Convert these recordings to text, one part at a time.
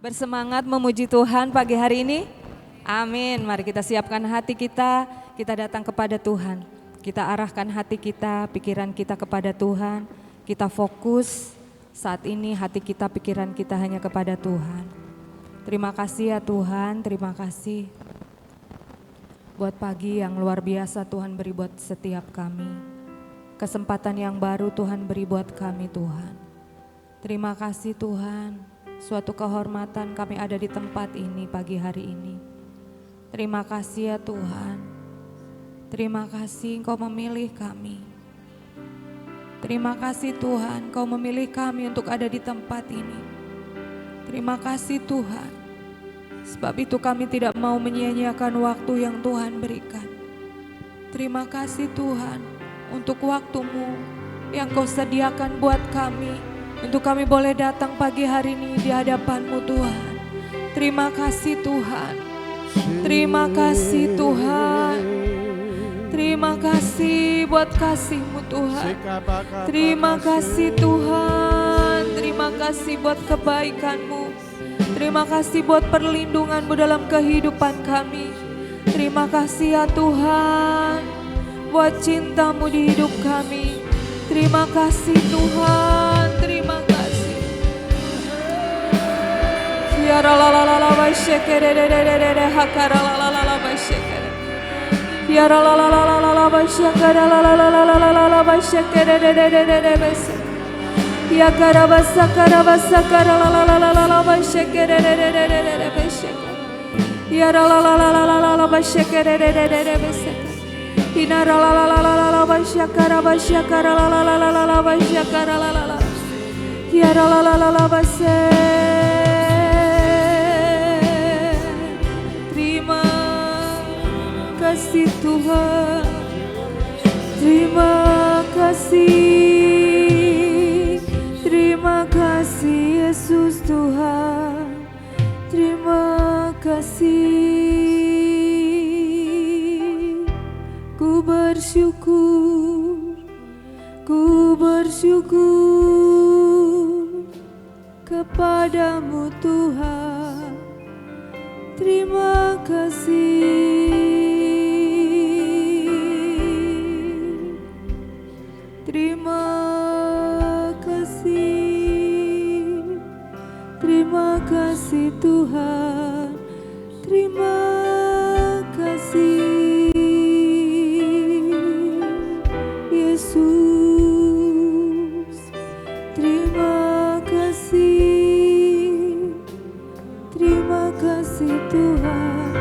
Bersemangat memuji Tuhan pagi hari ini? Amin. Mari kita siapkan hati kita datang kepada Tuhan. Kita arahkan hati kita, pikiran kita kepada Tuhan. Kita fokus saat ini hati kita, pikiran kita hanya kepada Tuhan. Terima kasih ya Tuhan, terima kasih. Buat pagi yang luar biasa Tuhan beri buat setiap kami. Kesempatan yang baru Tuhan beri buat kami Tuhan. Terima kasih Tuhan. Suatu kehormatan kami ada di tempat ini pagi hari ini. Terima kasih ya Tuhan. Terima kasih Engkau memilih kami. Terima kasih Tuhan, Engkau memilih kami untuk ada di tempat ini. Terima kasih Tuhan. Sebab itu kami tidak mau menyia-nyiakan waktu yang Tuhan berikan. Terima kasih Tuhan untuk waktu-Mu yang Kau sediakan buat kami. Untuk kami boleh datang pagi hari ini di hadapan-Mu Tuhan. Terima kasih Tuhan. Terima kasih Tuhan. Terima kasih buat kasih-Mu Tuhan. Terima kasih Tuhan. Terima kasih buat kebaikan-Mu. Terima kasih buat perlindungan-Mu dalam kehidupan kami. Terima kasih ya Tuhan buat cinta-Mu di hidup kami. Terima kasih Tuhan, terima kasih. Ya la la la la ba shekere de de de de de hakara la la la la ba shekere. Ya la la la la la la ba shekere la la la la la la la ba shekere de de de de de ba shekere. Ya kara ba sakara la la la la la la ba shekere de de de de de de ba shekere. Ya la la la la la la la ba shekere de de de de ba shekere. Inara la la la la la la basyakara la la la la la la basyakara la la la. Kiara la la la la basye. Terima kasih Tuhan. Terima kasih. Terima kasih Yesus Tuhan. Terima kasih. Ku bersyukur kepadamu Tuhan. Terima kasih. Terima kasih. Terima kasih Tuhan. Terima kasih. Yesus, terima kasih Tuhan,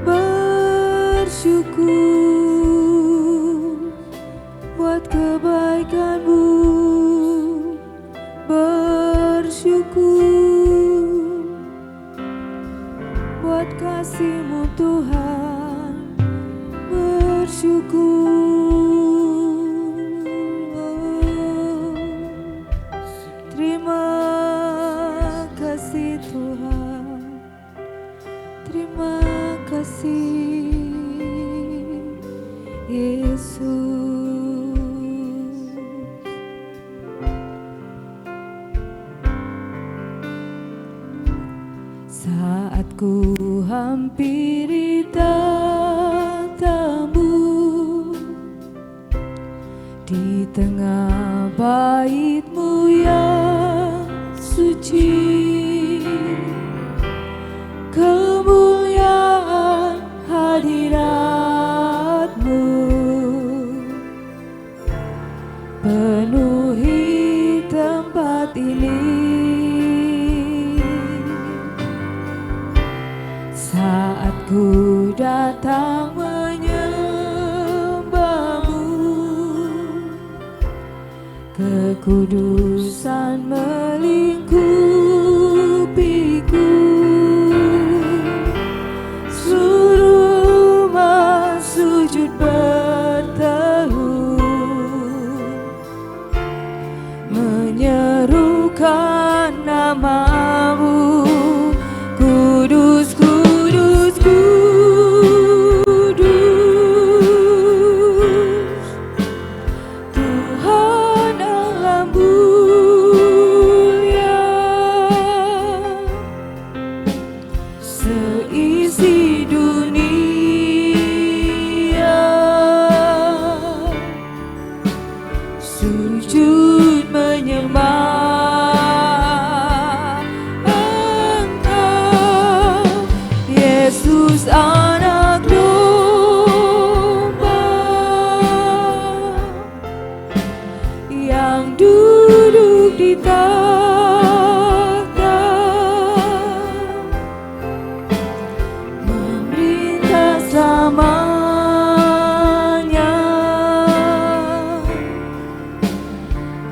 bersyukur buat kebaikan-Mu, bersyukur buat kasih-Mu Tuhan, bersyukur. Saat ku hampiri tatamu di tengah bait-Mu yang suci, kemuliaan hadirat-Mu penuhi tempat ini. Saat ku datang menyembah-Mu, kekudusan melingkupiku. Seluruh umat sujud berteduh, menyerukan nama-Mu. Kudus, kudus, kudus, Tuhan Allah mulia. sujud menyembah Engkau, Yesus Anak Domba yang duduk di tahta, memerintah selamanya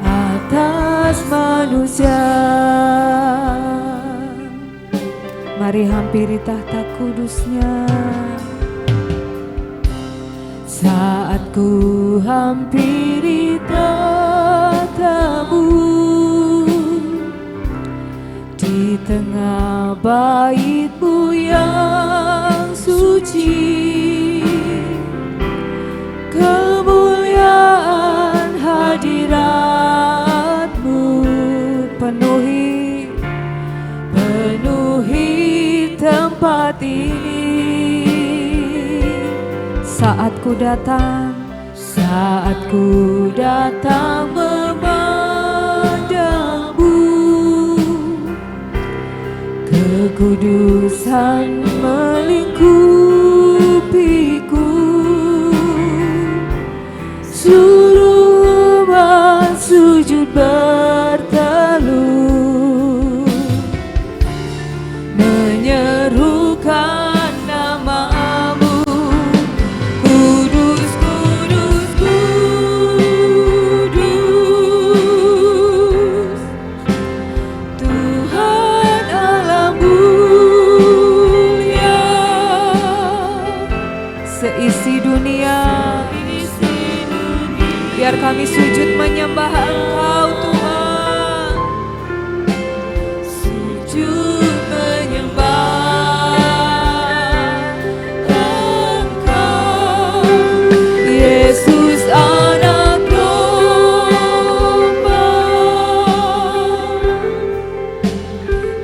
atas manusia. Mari hampiri tahta kudusnya. Saat ku hampiri tahta-Mu, di tengah bait-Mu yang suci, kemuliaan hadirat-Mu penuhi tempat ini. Saat ku datang memandang-Mu, kekudusan melingkupiku, seluruh umat sujud berteluh, menyerukan nama-Mu, kudus, kudus, kudus, Tuhan Allah mulia. Seisi dunia, biar kami sujud menyembah Engkau Tuhan, sujud menyembah Engkau, Yesus Anak Domba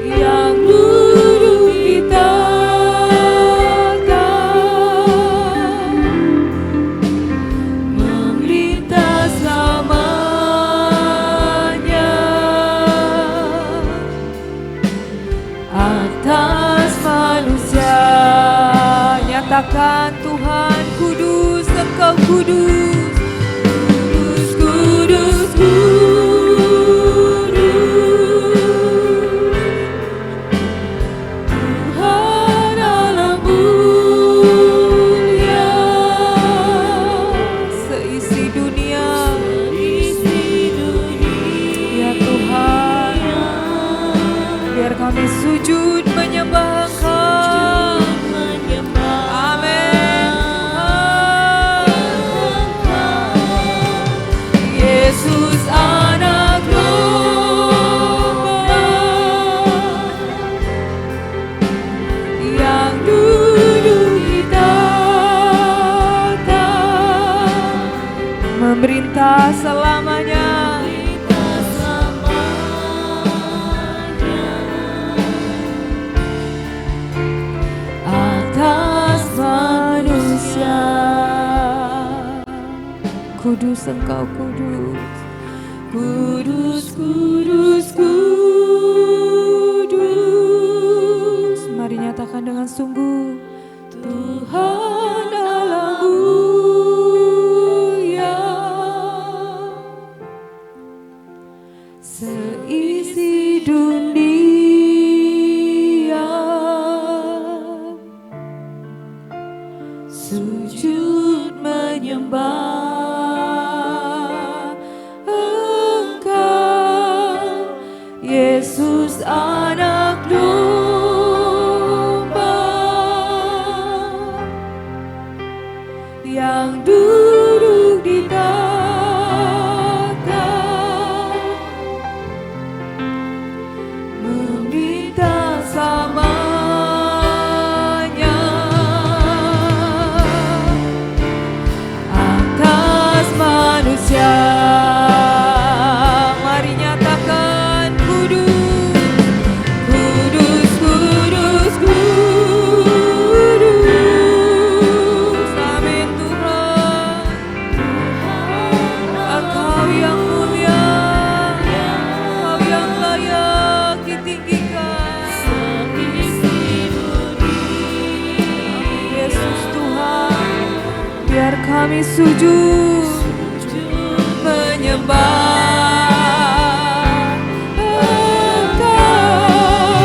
yang duduk di tahta, memerintah selamanya atas manusia. Nyatakan Tuhan kudus, Engkau kudus, kudus, kudus, kudus, Tuhan Allah mulia. Seisi dunia, ya Tuhan, biar kami sujud menyembah Engkau. Amin. Yesus Anak Domba yang duduk di tahta, memerintah selamanya atas manusia. Kudus Engkau kudus, kudus, kudus, kudus. Mari nyatakan dengan sungguh, Tuhan Allah mulia. Seisi dunia sujud menyembah Engkau, Yesus Anak Domba yang duduk di tahta, memerintah selamanya atas manusia. Mari nyatakan kudus, Kami sujud menyembah Engkau,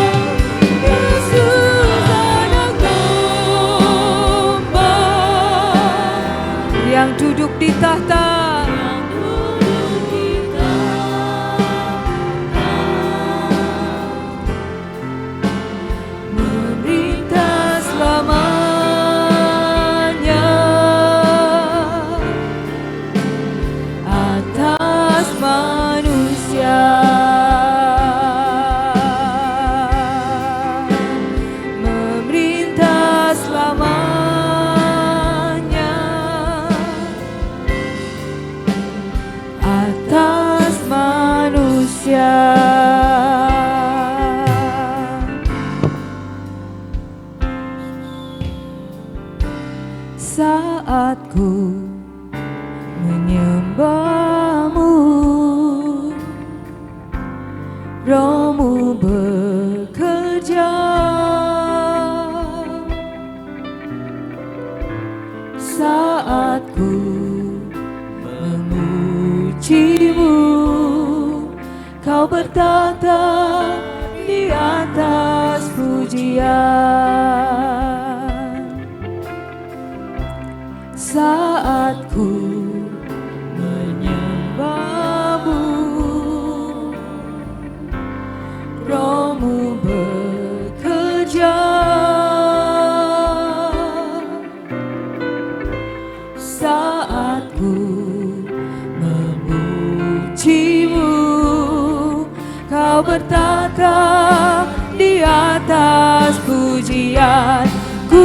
Yesus Anak Domba yang duduk di tahta. Memerintah selamanya atas manusia. Memerintah selamanya atas manusia. Saat ku menyembahmu, Rohmu bekerja. Saat ku memujimu, Kau bertata di atas pujian. Saat ku menyembahmu, Rohmu bekerja. Saat ku memujimu, Kau bertata di atas pujian. Ku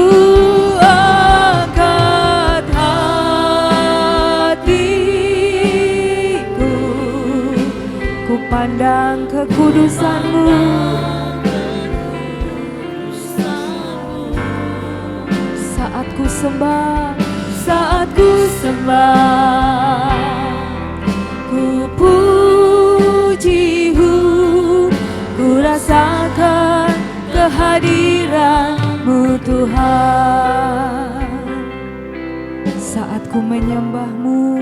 angkat hatiku, ku pandang kekudusan-Mu. Saat ku sembah, saat ku sembah, ku puji-Mu, ku rasakan kehadiran-Mu Tuhan. Saat ku menyembah-Mu,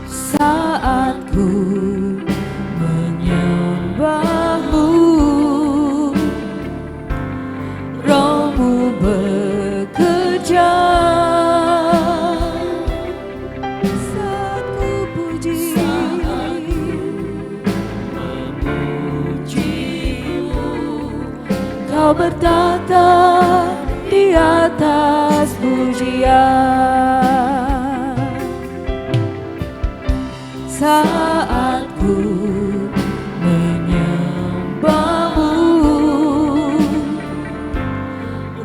saat ku menyembah-Mu, Rohmu bekerja. Saat ku puji, Kau bertata di atas pujian. Saat ku menyembah-Mu,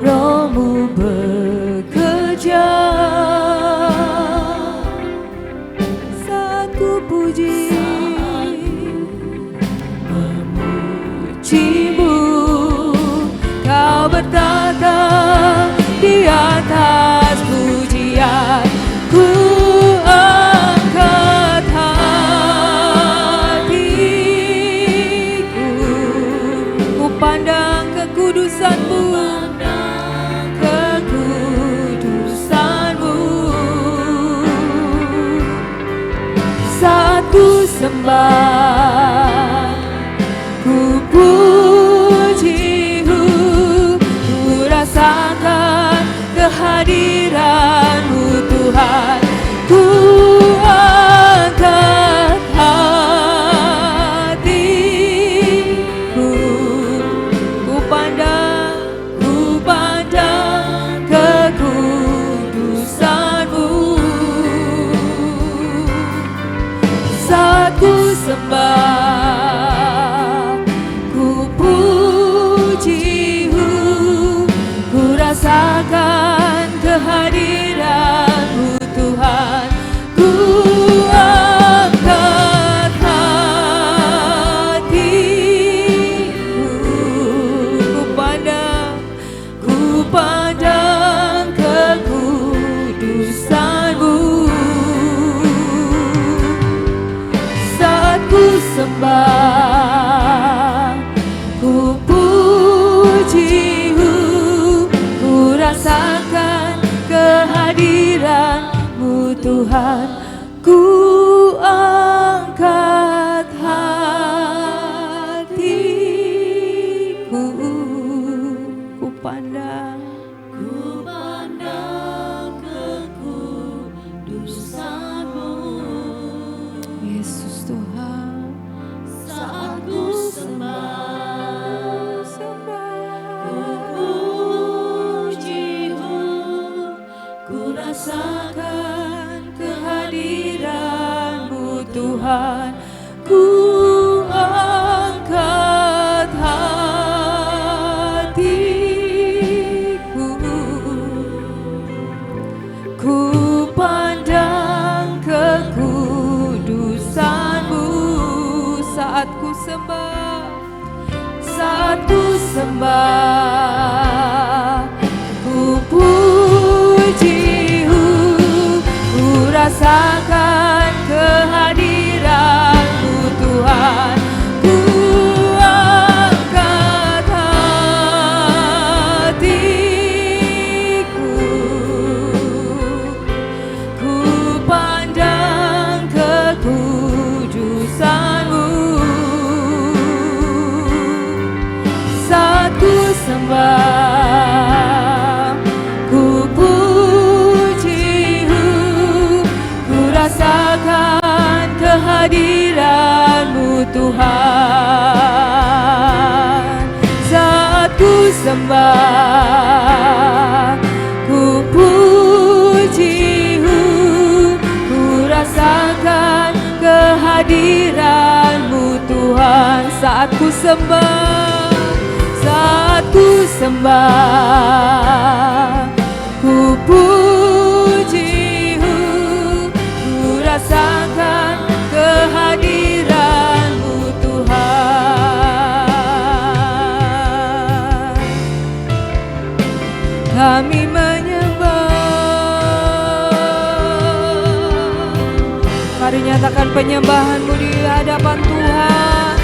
Rohmu bekerja. Saat ku puji, memuji-Mu, Kau bertata di atas pujian. Ku angkat hatiku, ku pandang kekudusan-Mu, kekudusan-Mu. Saat ku sembah, ku puji-Mu, ku rasakan kehadiran-Mu Tuhan. Ku angkat hatiku, ku pandang kekudusan-Mu. Saat ku sembah, ku puji-Mu, ku rasakan kehadiran-Mu Tuhan. Ku angkat hatiku, ku pandang kekudusan-Mu. Saat ku sembah, Tuhan, ku angkat hatiku, ku pandang kekudusan-Mu, Yesus Tuhan. Saat ku sembah, ku puji-Mu, ku rasakan kehadiran-Mu Tuhan, ku angkat hatiku, ku pandang kekudusan-Mu. Saat ku sembah, saat ku sembah, ku puji-Mu, ku rasakan kehadiran-Mu Tuhan, ku angkat hatiku, ku pandang kekudusan-Mu. Saat ku sembah, ku puji-Mu, ku rasakan kehadiran-Mu Tuhan. Saat ku sembah, ku puji-Mu, ku rasakan kehadiran-Mu Tuhan. Saat ku sembah, saat ku sembah, ku puji-Mu, ku rasakan kehadiran-Mu Tuhan. Kami menyembah. Mari nyatakan penyembahan-Mu di hadapan Tuhan.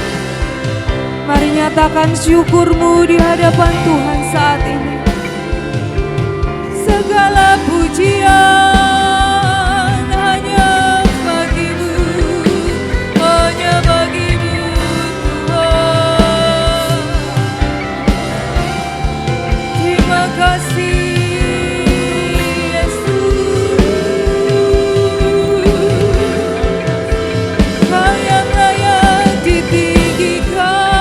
Mari nyatakan syukur-Mu di hadapan Tuhan saat ini. Segala pujian hanya bagi-Mu, hanya bagi-Mu Tuhan. Terima kasih Yesus. Kau yang layak ditinggikan,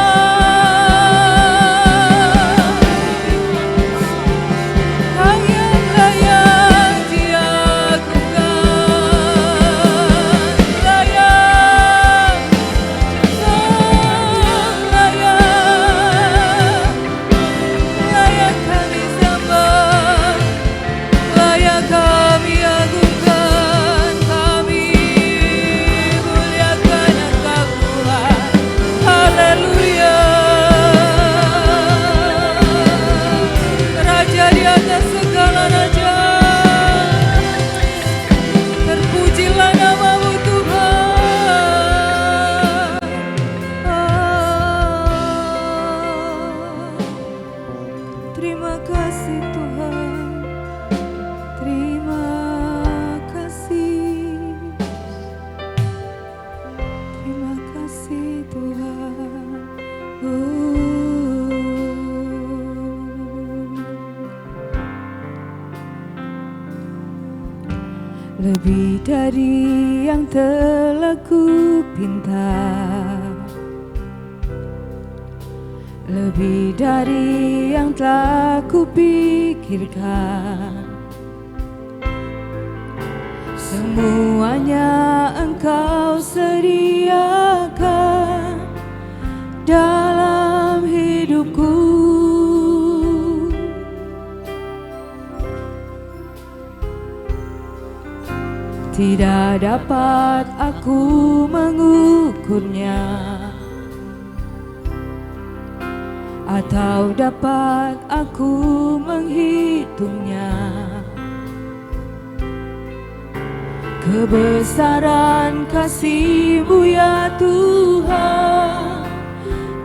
lebih dari yang telah ku pinta, lebih dari yang telah ku pikirkan. Semuanya Engkau sediakan dalam hidupku. Tidak dapat aku mengukurnya, atau dapat aku menghitungnya. Kebesaran kasih-Mu ya Tuhan,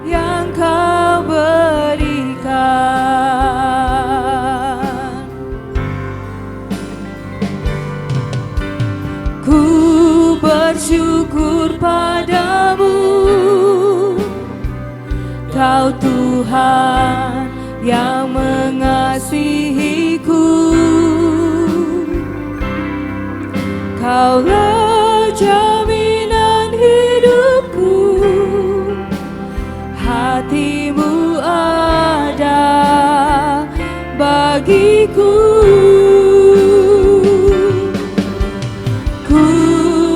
yang Kau berikan. bersyukur padamu, Kau Tuhan yang mengasihiku. Kaulah jaminan hidupku, hati-Mu ada bagiku. Ku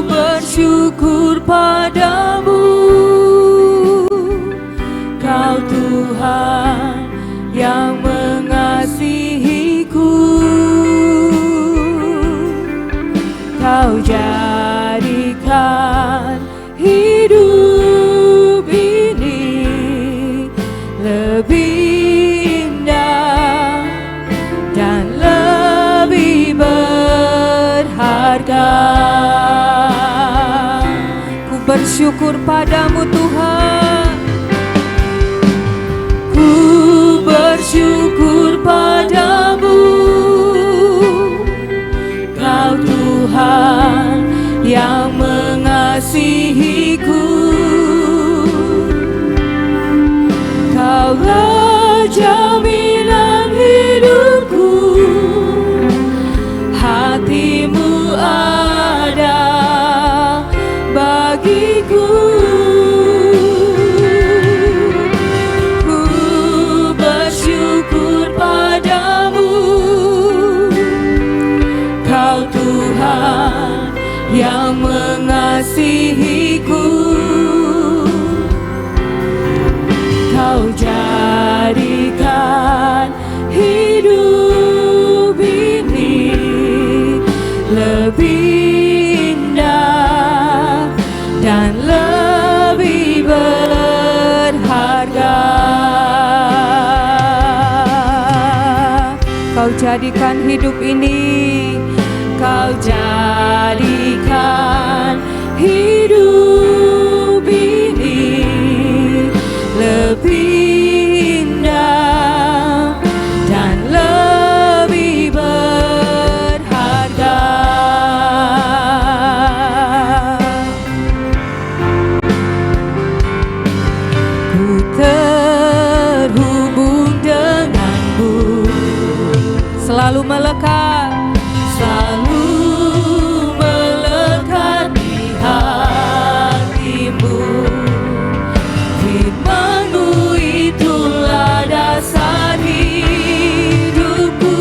bersyukur padamu, Kau Tuhan yang mengasihiku. Kau jadikan hidup ini lebih indah dan lebih berharga. Ku bersyukur padamu Tuhan, ku bersyukur padamu, Kau Tuhan yang mengasihiku. Kaulah jaminan hidupku, hati-Mu ada bagiku. Ku bersyukur padamu, Kau Tuhan yang mengasihiku. Kau jadikan hidup ini lebih indah dan lebih berharga. Kau jadikan hidup ini, Kau jadikan hidup ini lebih indah dan lebih berharga. Ku terhubung denganmu, selalu melekat, selalu melekat di hatimu. Firman-Mu itulah dasar hidupku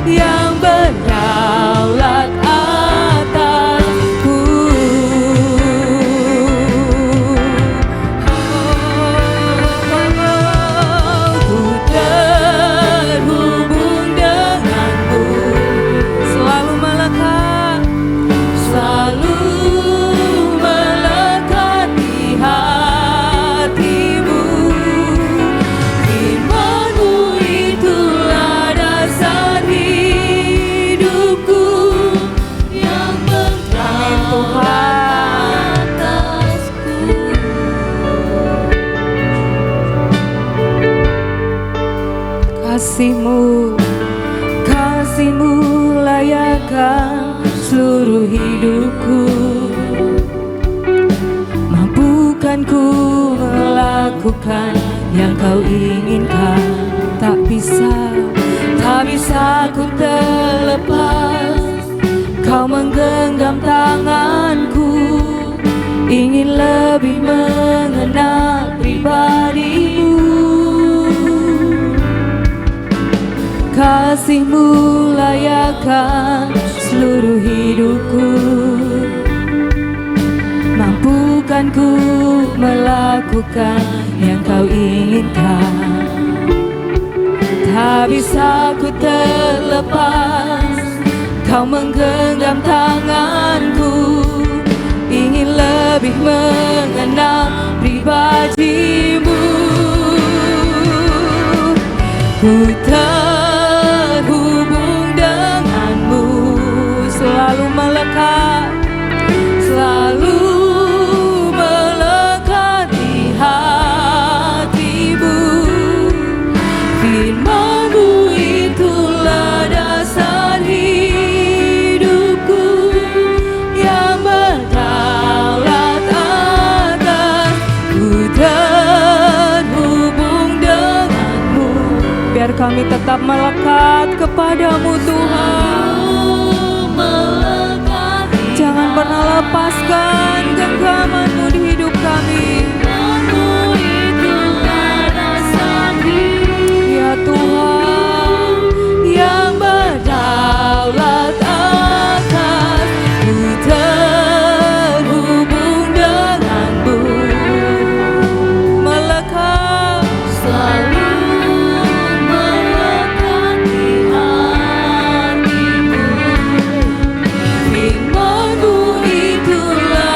yang berdaulat atasku. Ku terhubung denganmu, selalu melekat, selalu melekat di hatimu. Firman-Mu itulah dasar hidupku yang berdaulat atasku. Kasih-Mu, kasih-Mu layakkan seluruh hidupku. Mampukan ku melakukan yang Kau inginkan. Tak bisa ku terlepas. Kau menggenggam tanganku, ingin lebih mengenal pribadi-Mu. Kasih-Mu layakkan seluruh hidupku. Mampukan ku melakukan yang Kau inginkan. Tak bisa ku terlepas. Kau menggenggam tanganku, ingin lebih mengenal pribadi-Mu. Ku terhubung denganmu, selalu melekat, selalu melekat di hatimu. Firman-Mu itulah dasar hidupku yang berdaulat kami tetap melekat kepadamu Tuhan. Jangan pernah lepaskan genggaman-Mu di hidup kami. Ya Tuhan yang berdaulat atas, ku terhubung denganmu, melekat selalu melekat di hatimu. Firman-Mu itulah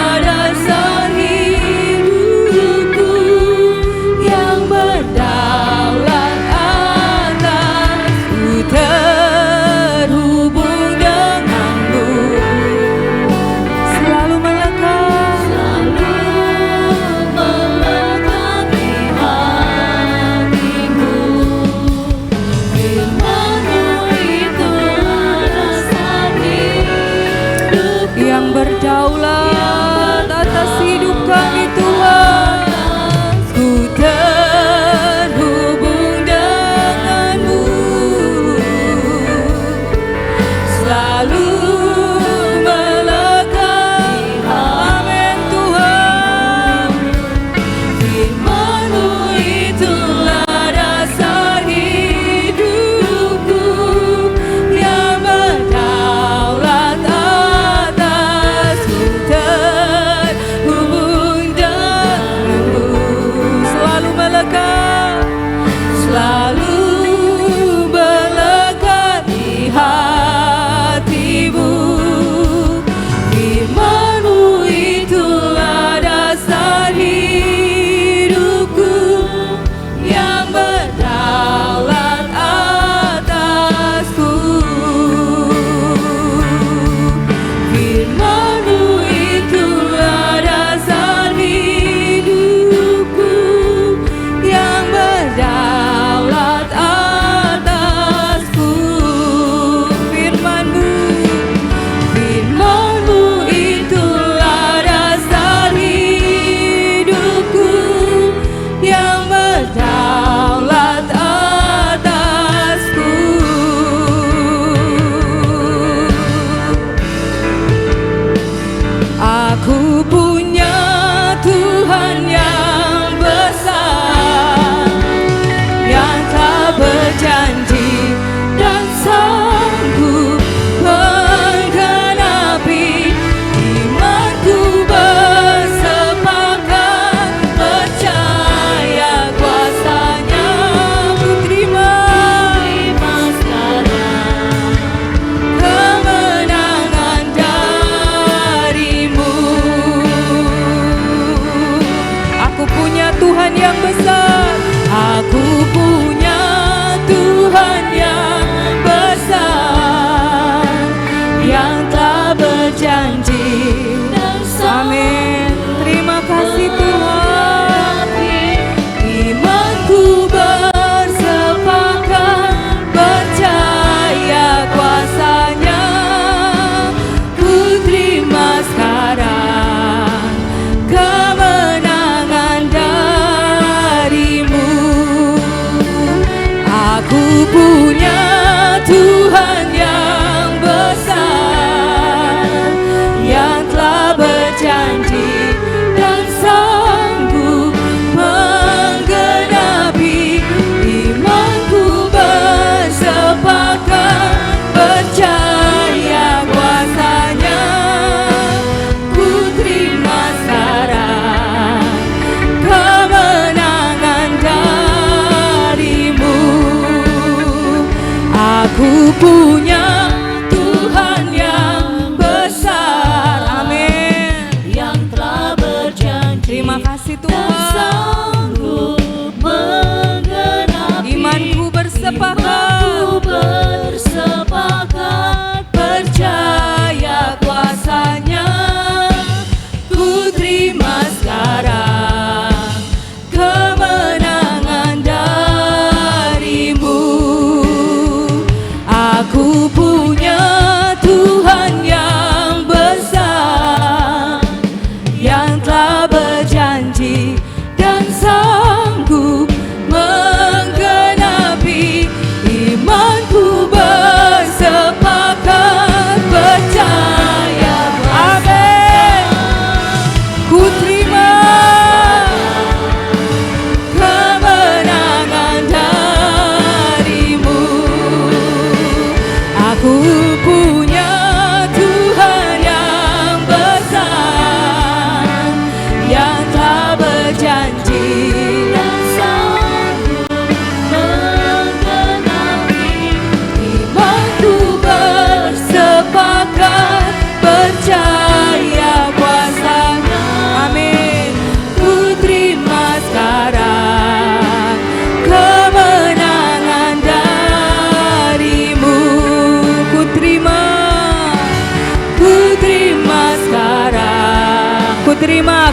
terima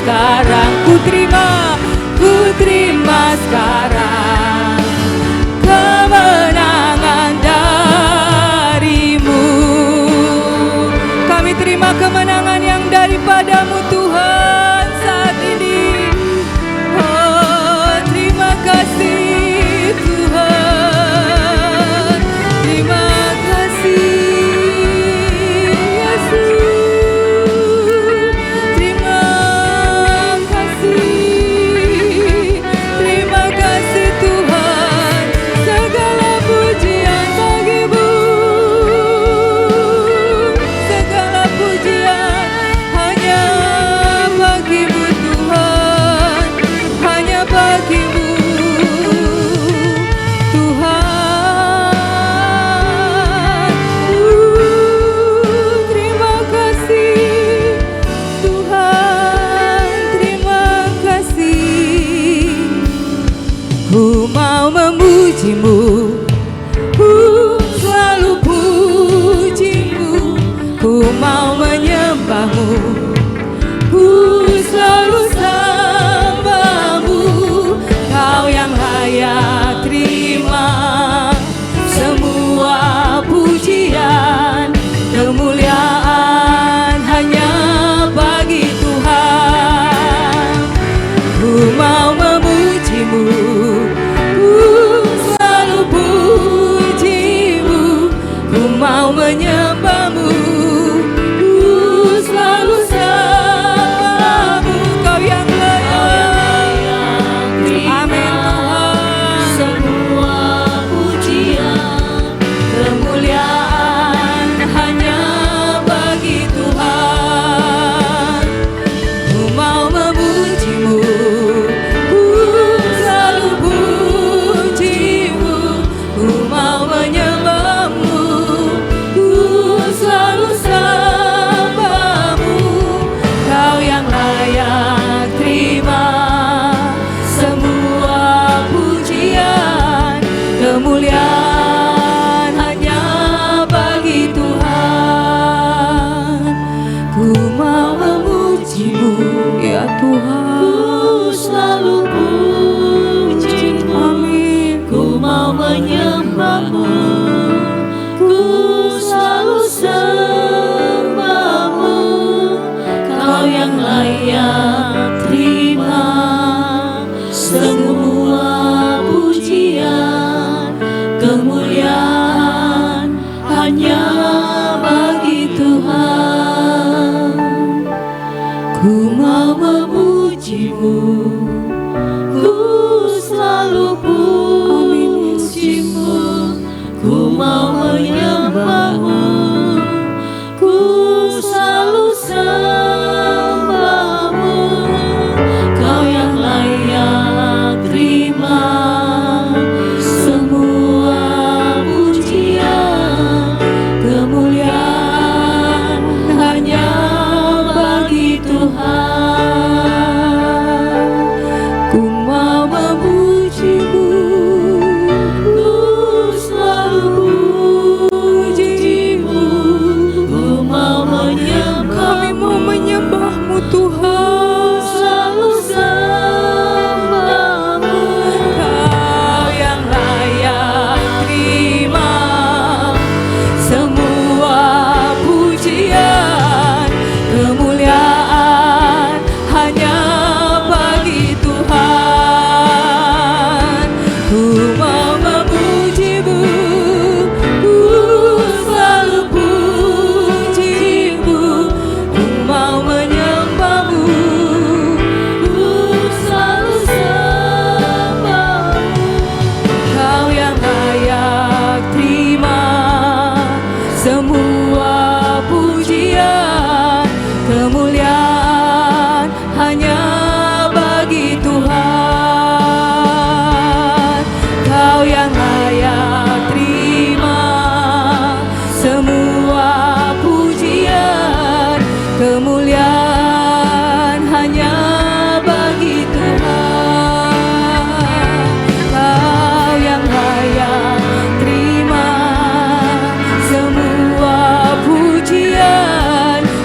sekarang, ku terima sekarang kemenangan darimu. Kami terima kemenangan yang daripadamu Tuhan saat ini. Oh, terima kasih Tuhan, terima kasih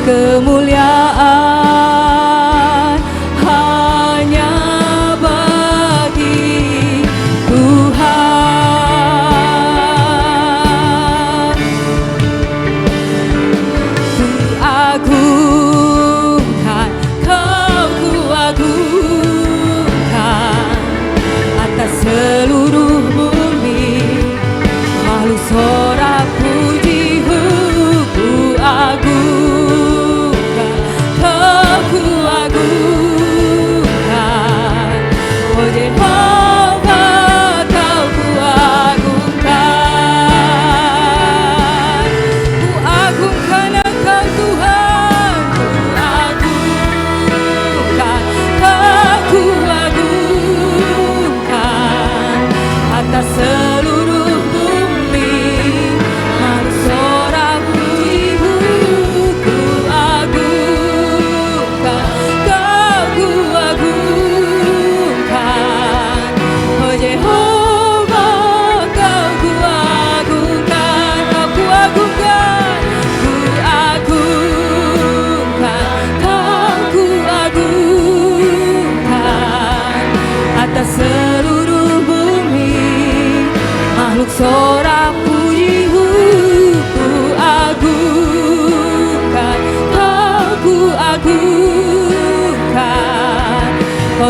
kemuliaan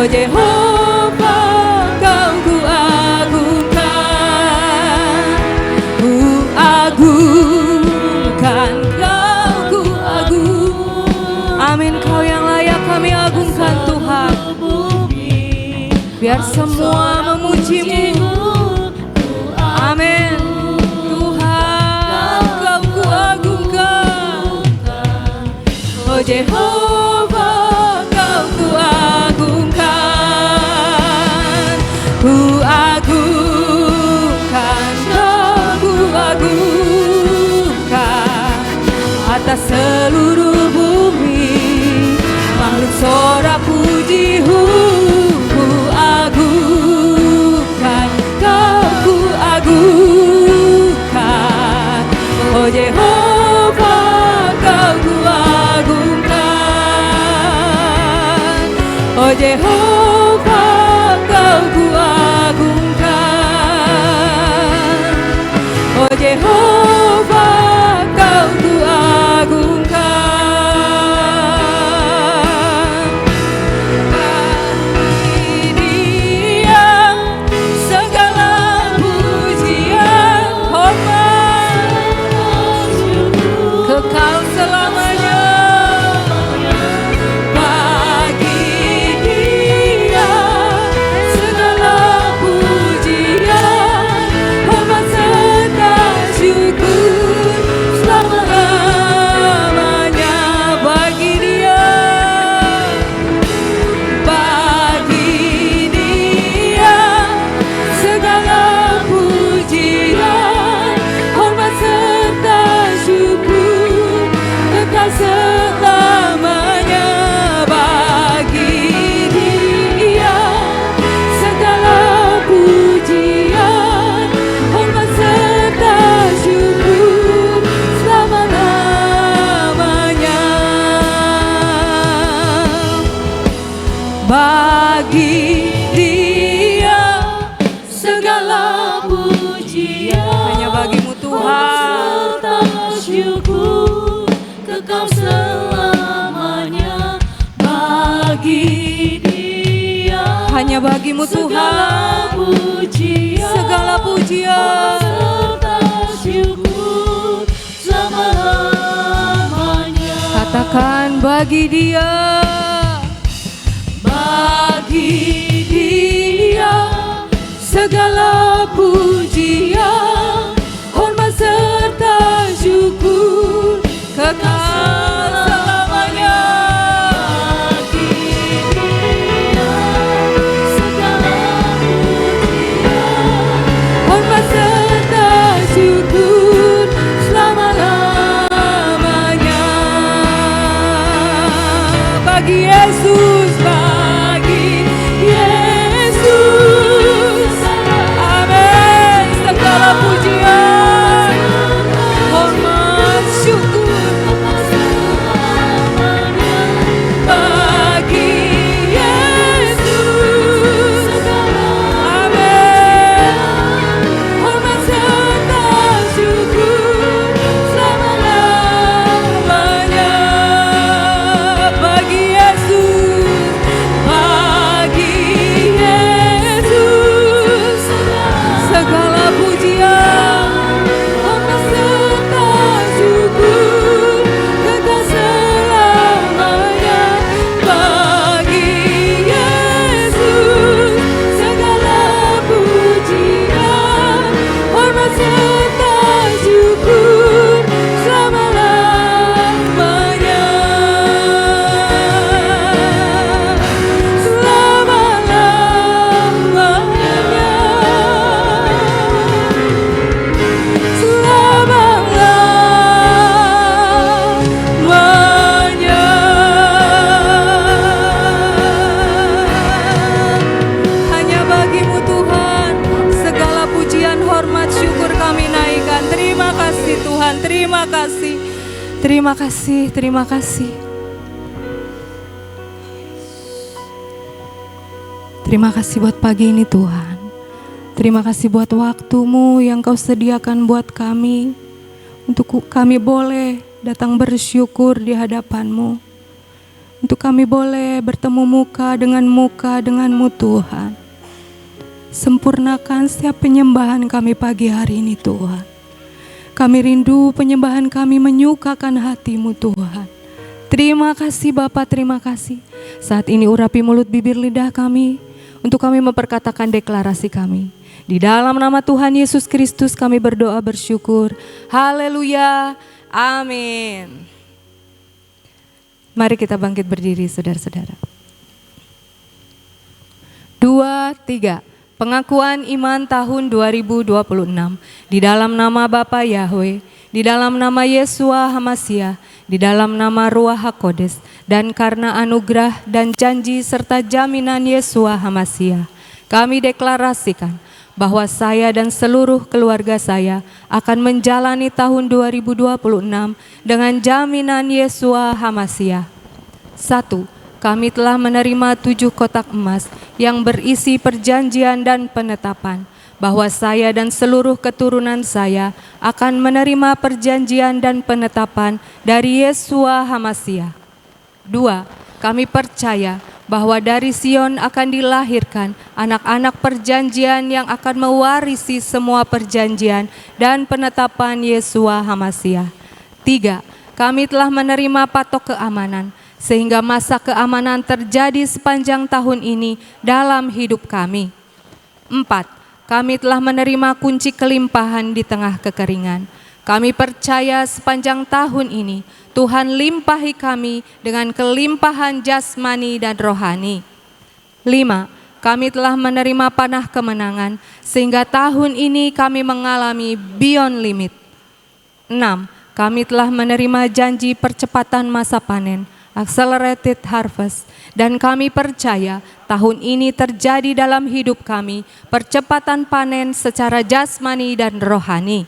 Jehovah, Kau kuagungkan, kuagungkan, Kau kuagungkan. Amin, Kau yang layak kami agungkan Tuhan. Biar semua memuji-Mu. Amin. Tuhan, Kau kuagungkan. Oh Jehovah, Kau kuagungkan, kuagungkan, Kau kuagungkan. Atas seluruh bumi, makhluk sorak puji-Mu. Kuagungkan, Kau kuagungkan. Oh Jehovah, Kau kuagungkan. Oh Jehovah, Kau kuagungkan. Oh Jehovah, Kau kuagungkan. Bagi Dia segala pujian, hormat, kekal selamanya. Bagi Dia segala pujian, hormat serta syukur selama-lamanya. Bagi Dia, bagi Dia segala pujian, hormat serta syukur kekal selamanya. Bagi Dia segala pujian, hormat serta syukur selama-lamanya. Bagi Dia segala pujian, hanya bagi-Mu Tuhan, serta syukur kekal selamanya. Bagi Dia hanya bagi-Mu segala Tuhan, pujian, segala pujian. serta syukur selama-lamanya. Katakan bagi Dia, bagi Dia segala pujian, hormat serta syukur kekal selamanya. Bagi Dia segala pujian, Hormat serta syukur selama-lamanya. Bagi Yesus, bagi Yesus, amin. Segala pujian, hormat, syukur bagi Yesus, amin. Hormat serta syukur selama-lamanya. Bagi Yesus, bagi Yesus, segala pujian, hormat serta syukur kekal selamanya. Bagi Yesus, segala pujian, hormat serta syukur selama-lamanya. Selama-lamanya. Hanya bagi-Mu Tuhan segala pujian, hormat, syukur kami naikkan. Terima kasih Tuhan, terima kasih. Terima kasih, terima kasih. Terima kasih buat pagi ini Tuhan. Terima kasih buat waktu-Mu yang Kau sediakan buat kami, untuk kami boleh datang bersyukur di hadapan-Mu. untuk kami boleh bertemu muka denganmu Tuhan. Sempurnakan setiap penyembahan kami pagi hari ini Tuhan. Kami rindu penyembahan kami menyukakan hati-Mu Tuhan. Terima kasih Bapa, terima kasih. Saat ini urapi mulut bibir lidah kami, untuk kami memperkatakan deklarasi kami. Di dalam nama Tuhan Yesus Kristus kami berdoa bersyukur. Haleluya, amin. Mari kita bangkit berdiri saudara-saudara. 2, 3. Pengakuan iman tahun 2026. Di dalam nama Bapa Yahweh, di dalam nama Yesua Hamasia, di dalam nama Ruach HaKodes, dan karena anugerah dan janji serta jaminan Yesua Hamasia, kami deklarasikan bahwa saya dan seluruh keluarga saya akan menjalani tahun 2026 dengan jaminan Yesua Hamasia. 1. Kami telah menerima 7 kotak emas yang berisi perjanjian dan penetapan bahwa saya dan seluruh keturunan saya akan menerima perjanjian dan penetapan dari Yesua Hamasia. 2. Kami percaya bahwa dari Sion akan dilahirkan anak-anak perjanjian yang akan mewarisi semua perjanjian dan penetapan Yesua Hamasia. 3. Kami telah menerima patok keamanan, sehingga masa keamanan terjadi sepanjang tahun ini dalam hidup kami. 4. Kami telah menerima kunci kelimpahan di tengah kekeringan. Kami percaya sepanjang tahun ini Tuhan limpahi kami dengan kelimpahan jasmani dan rohani. 5. Kami telah menerima panah kemenangan sehingga tahun ini kami mengalami beyond limit. 6. Kami telah menerima janji percepatan masa panen, accelerated harvest, dan kami percaya tahun ini terjadi dalam hidup kami percepatan panen secara jasmani dan rohani.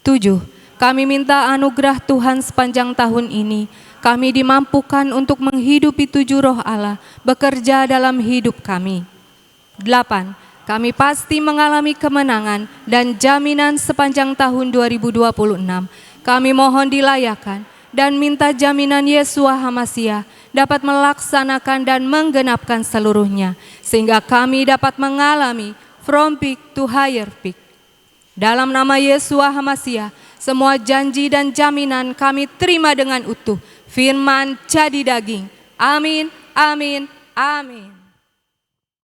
7. Kami minta anugerah Tuhan sepanjang tahun ini. Kami dimampukan untuk menghidupi 7 roh Allah bekerja dalam hidup kami. 8. Kami pasti mengalami kemenangan dan jaminan sepanjang tahun 2026. Kami mohon dilayakan dan minta jaminan Yesua Hamasia dapat melaksanakan dan menggenapkan seluruhnya, sehingga kami dapat mengalami from peak to higher peak. Dalam nama Yesua Hamasia, semua janji dan jaminan kami terima dengan utuh. Firman jadi daging. Amin, amin, amin.